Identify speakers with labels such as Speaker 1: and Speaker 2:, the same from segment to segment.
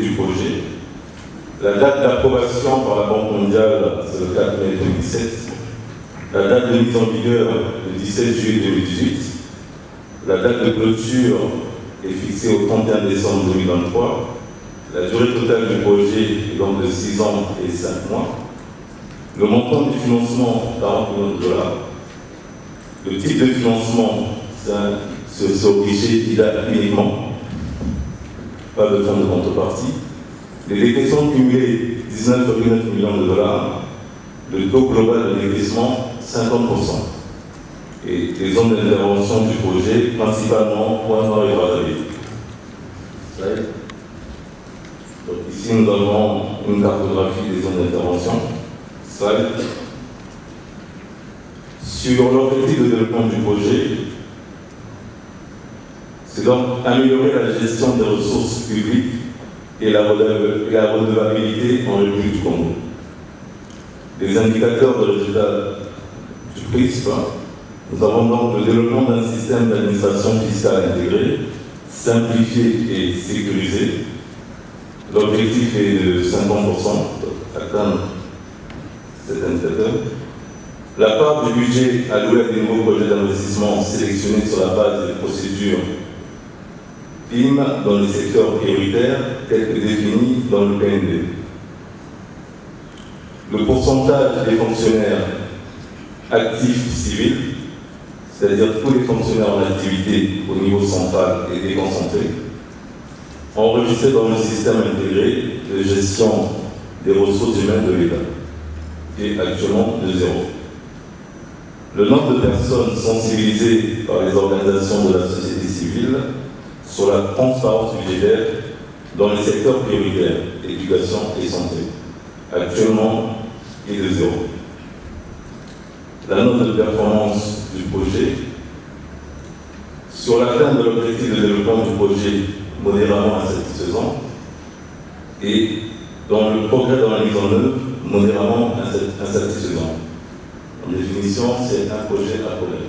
Speaker 1: du projet. La date d'approbation par la Banque mondiale, c'est le 4 mai 2017. La date de mise en vigueur, le 17 juillet 2018. La date de clôture est fixée au 31 décembre 2023. La durée totale du projet est donc de 6 ans et 5 mois. Le montant du financement, 40 millions de dollars. Le type de financement, c'est au guichet IDA uniquement. Pas de fonds de contrepartie. Les décaissements cumulés, 19,9 millions de dollars. Le taux global de décaissement, 50%. Et les zones d'intervention du projet, principalement Pointe-Noire et Brazzaville. Donc ici, nous avons une cartographie des zones d'intervention. Sur l'objectif de développement du projet, c'est donc améliorer la gestion des ressources publiques et la redevabilité en République du Congo. Les indicateurs de résultats du PRISP, nous avons donc le développement d'un système d'administration fiscale intégré, simplifié et sécurisé. L'objectif est de 50%, atteindre cet indicateur. La part du budget alloué à des nouveaux projets d'investissement sélectionnés sur la base des procédures PIM dans les secteurs prioritaires tels que définis dans le PND. Le pourcentage des fonctionnaires actifs civils, c'est-à-dire tous les fonctionnaires en activité au niveau central et déconcentré, enregistrés dans le système intégré de gestion des ressources humaines de l'État, qui est actuellement de 0. Le nombre de personnes sensibilisées par les organisations de la société civile sur la transparence budgétaire dans les secteurs prioritaires, éducation et santé, actuellement est de 0. La note de performance du projet sur l'atteinte de l'objectif de développement du projet modérément insatisfaisant et dans le progrès dans la mise en œuvre modérément insatisfaisant. En définition, c'est un projet à problème.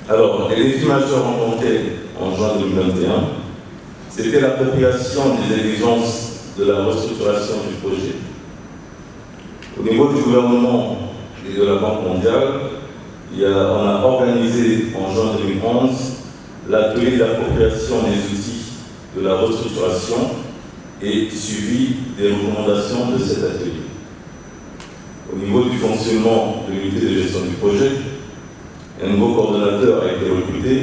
Speaker 1: Alors, les défis majeurs rencontrés en juin 2021, c'était l'appropriation des exigences de la restructuration du projet. Au niveau du gouvernement et de la Banque mondiale, on a organisé en juin 2011 l'atelier d'appropriation des outils de la restructuration et suivi des recommandations de cet atelier. Au niveau du fonctionnement de l'unité de gestion du projet, un nouveau coordonnateur a été recruté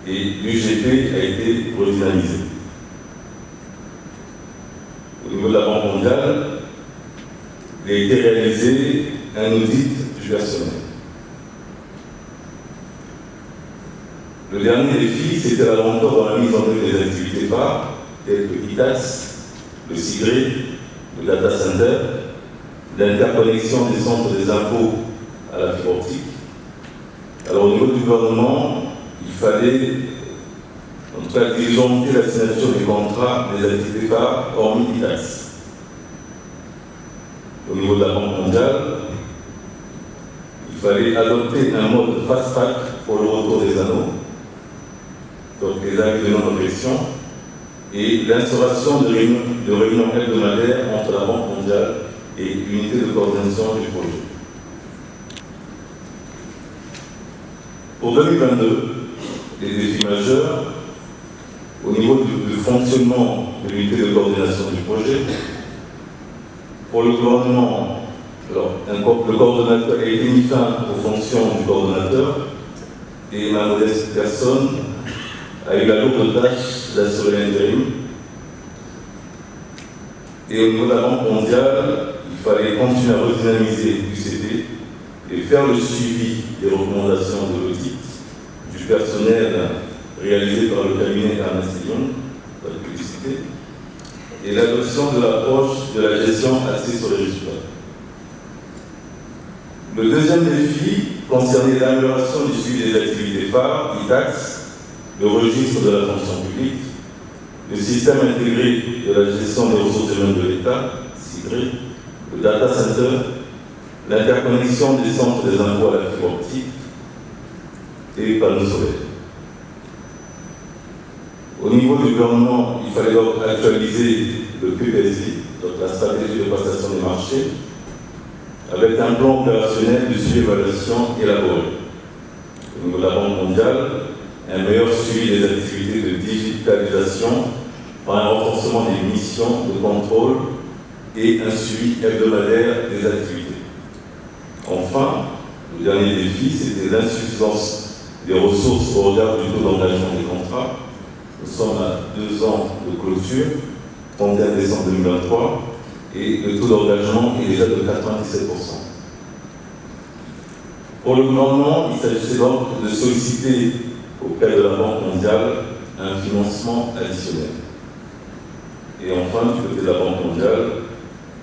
Speaker 1: et l'UGP a été redynamisé. Au niveau de la Banque mondiale, il a été réalisé un audit du personnel. Le dernier défi, c'était la lenteur dans la mise en œuvre des activités phares, telles que ITAS, le SIGRE, le data center, l'interconnexion des centres des impôts à la fibre optique. Alors au niveau du gouvernement, il fallait en tout cas diligenter la signature du contrat des activités phares hormis ITAS. Au niveau de la Banque mondiale, il fallait adopter un mode fast-track pour le retour des anneaux, donc les actes de non-objection, et l'instauration de réunions hebdomadaires entre la Banque mondiale et l'unité de coordination du projet. Pour 2022, les défis majeurs, au niveau du fonctionnement de l'unité de coordination du projet, pour le gouvernement, le coordonnateur a été mis fin aux fonctions du coordonnateur et ma modeste personne a eu la lourde tâche d'assurer l'intérim. Et au niveau de la Banque mondiale, il fallait continuer à redynamiser l'UCP et faire le suivi des recommandations de l'audit du personnel réalisé par le cabinet Ernst & Young, la publicité, et l'adoption de l'approche de la gestion axée sur les résultats. Le deuxième défi concernait l'amélioration du suivi des activités phares, ITAX, le registre de la fonction publique, le système intégré de la gestion des ressources humaines de l'État, SIGRE, le data center, l'interconnexion des centres des impôts à la fibre optique et les panneaux solaires. Au niveau du gouvernement, il fallait donc actualiser le PPSI, donc la stratégie de passation des marchés, avec un plan opérationnel de suivi-évaluation élaboré. Au niveau de la Banque mondiale, un meilleur suivi des activités de digitalisation par un renforcement des missions de contrôle et un suivi hebdomadaire des activités. Enfin, le dernier défi, c'était l'insuffisance des ressources au regard du taux d'engagement des contrats. Nous sommes à 2 ans de clôture, 31 décembre 2023, et le taux d'engagement est déjà de 97%. Pour le gouvernement, il s'agissait donc de solliciter auprès de la Banque mondiale un financement additionnel. Et enfin, du côté de la Banque mondiale,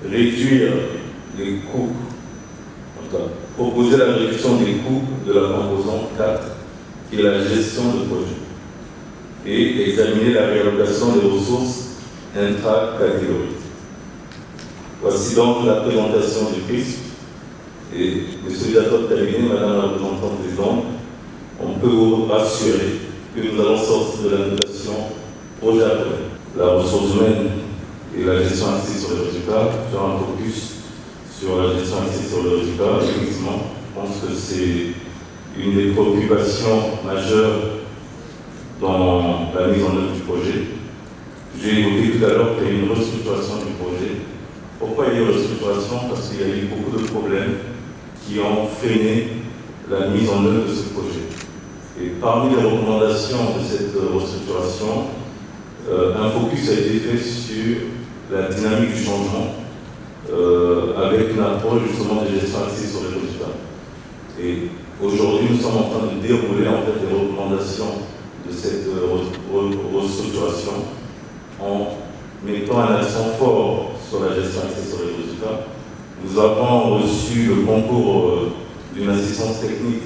Speaker 1: réduire les coûts, en tout cas, proposer la réduction des coûts de la composante 4, qui est la gestion de projet, et examiner la réallocation des ressources intra-catégoriques. Voici donc la présentation du CRISP. Et M. Diator de terminer, Madame la représentante présidente, on peut vous rassurer que nous allons sortir de la notation projet après. La ressource humaine et la gestion axée sur les résultats, faire un focus sur la gestion axée sur les résultats. Effectivement, je pense que c'est une des préoccupations majeures dans la mise en œuvre du projet. J'ai évoqué tout à l'heure qu'il y a une restructuration du projet. Pourquoi il y a une restructuration? Parce qu'il y a eu beaucoup de problèmes qui ont freiné la mise en œuvre de ce projet. Et parmi les recommandations de cette restructuration, un focus a été fait sur la dynamique du changement avec une approche justement de gestion axée sur les résultats. Et aujourd'hui, nous sommes en train de dérouler en fait les recommandations de cette restructuration en mettant un accent fort sur la gestion axée sur les résultats. Nous avons reçu le concours d'une assistance technique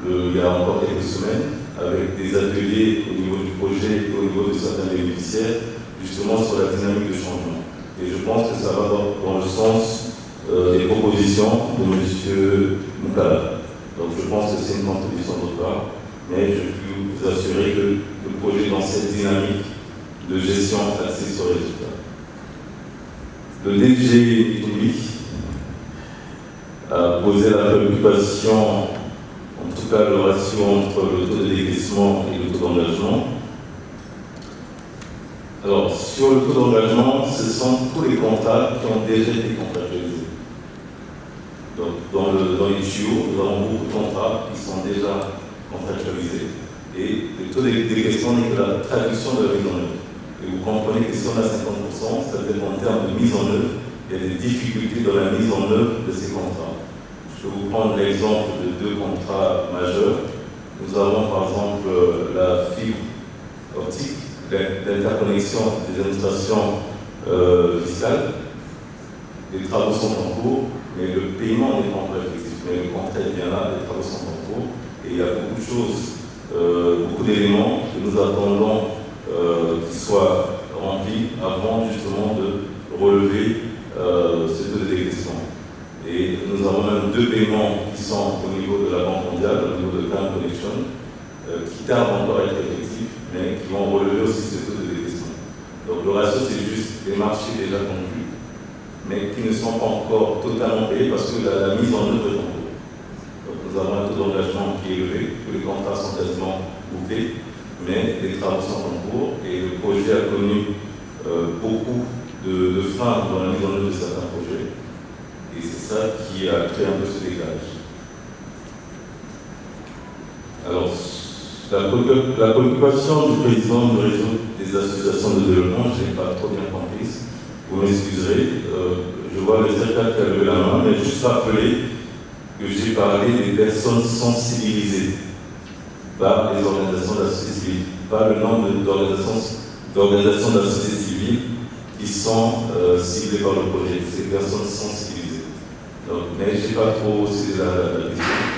Speaker 1: il y a encore quelques semaines, avec des ateliers au niveau du projet et au niveau de certains bénéficiaires, justement sur la dynamique de changement. Et je pense que ça va dans le sens des propositions de M. Moukala. Donc je pense que c'est une contribution de notre part, mais je peux vous assurer que le projet est dans cette dynamique de gestion axée sur les résultats. Le DG Itoumi a posé la préoccupation, en tout cas le ratio entre le taux de décaissement et le taux d'engagement. Alors, sur le taux d'engagement, ce sont tous les contrats qui ont déjà été contractualisés. Donc, dans les tuyaux, nous avons beaucoup de contrats qui sont déjà contractualisés. Et le taux de décaissement n'est que la traduction de la mise en œuvre. Et vous comprenez que si on a 50%, ça veut dire qu'en termes de mise en œuvre, il y a des difficultés dans la mise en œuvre de ces contrats. Je peux vous prendre l'exemple de 2 contrats majeurs. Nous avons par exemple la fibre optique, l'interconnexion des administrations fiscales. Les travaux sont en cours, mais le paiement n'est pas encore effectif. Mais le contrat est bien là, les travaux sont en cours. Et il y a beaucoup de choses, beaucoup d'éléments que nous attendons qu'ils soient remplis avant justement de relever ce taux de décaissement. Et nous avons même 2 paiements qui sont au niveau de la Banque mondiale, au niveau de Cloud Connection, qui tardent encore à être effectifs, mais qui vont relever aussi ce taux de décaissement. Donc le ratio, c'est juste des marchés déjà conclus, mais qui ne sont pas encore totalement payés parce que la mise en œuvre est en cours. Donc nous avons un taux d'engagement qui est élevé, tous les contrats sont quasiment bouclés, mais les travaux sont en cours et le projet a connu beaucoup de freins dans la mise en œuvre de certains projets. Et c'est ça qui a créé un peu ce décalage. Alors, la préoccupation du président du réseau des associations de développement, je n'ai pas trop bien compris. Vous m'excuserez, je vois le secrétaire qui a levé la main, mais juste rappeler que j'ai parlé des personnes sensibilisées par les organisations de la société civile, pas le nombre d'organisations de la société civile qui sont ciblées par le projet, ces personnes sensibilisées. Donc, mais je n'ai pas trop saisi la question.